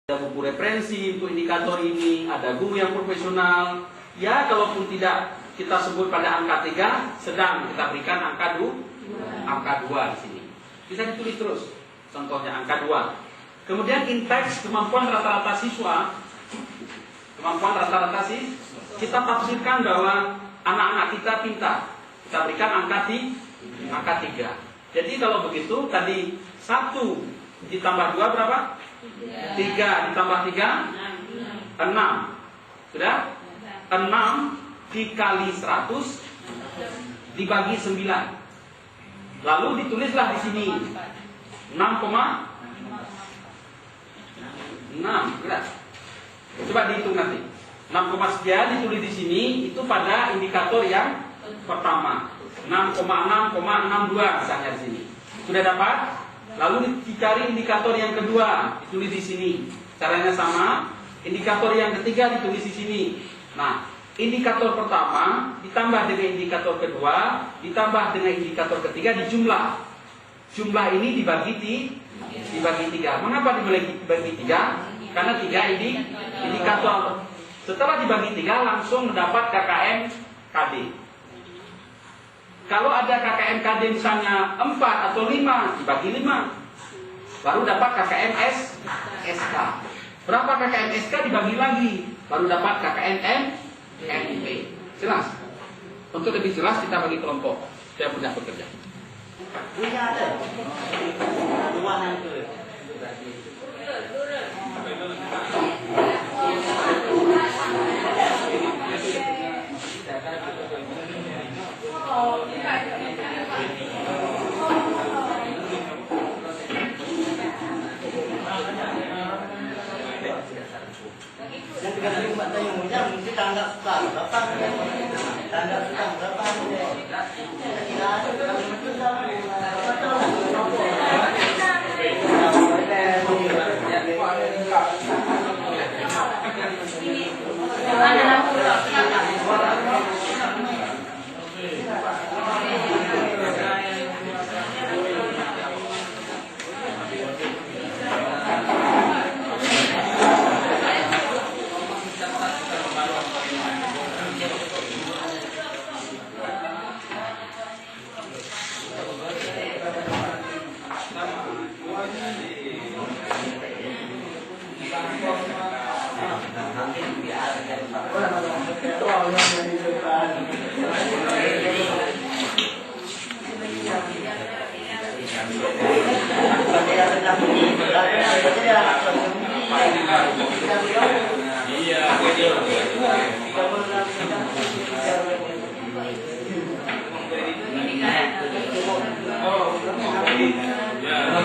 Ada buku referensi untuk indikator ini, ada guru yang profesional. Ya, kalaupun tidak kita sebut pada angka 3, sedang kita berikan angka 2 di sini. Bisa ditulis terus. Contohnya angka 2. Kemudian indeks kemampuan rata-rata siswa. Kemampuan rata-rata kita tafsirkan bahwa anak-anak kita pintar. Kita berikan angka 3. Jadi kalau begitu tadi 1 ditambah 2 berapa? 3 ditambah 3 6. Sudah? 6 dikali 100 dibagi 9. Lalu ditulislah di sini 6,6. Coba dihitung nanti. 6, sekian ditulis di sini itu pada indikator yang pertama. 6,6,62 misalnya di sini. Sudah dapat? Lalu dicari indikator yang kedua, ditulis di sini. Caranya sama. Indikator yang ketiga ditulis di sini. Nah, indikator pertama ditambah dengan indikator kedua, ditambah dengan indikator ketiga dijumlah. Jumlah ini dibagi 3. Mengapa dibagi 3? Karena 3 ini indikator. Setelah dibagi 3 langsung mendapat KKM KD. Kalau ada KKM KD misalnya 4 atau 5, dibagi 5. Baru dapat KKM SK. Berapa KKM SK dibagi lagi, baru dapat KKM MIP. Jelas? Untuk lebih jelas kita bagi kelompok. Saya mudah bekerja. Punya ada. Dua nanti. Yang 35 tayung yang mesti tanggap berapa? Tanggap berapa? Kira Ya.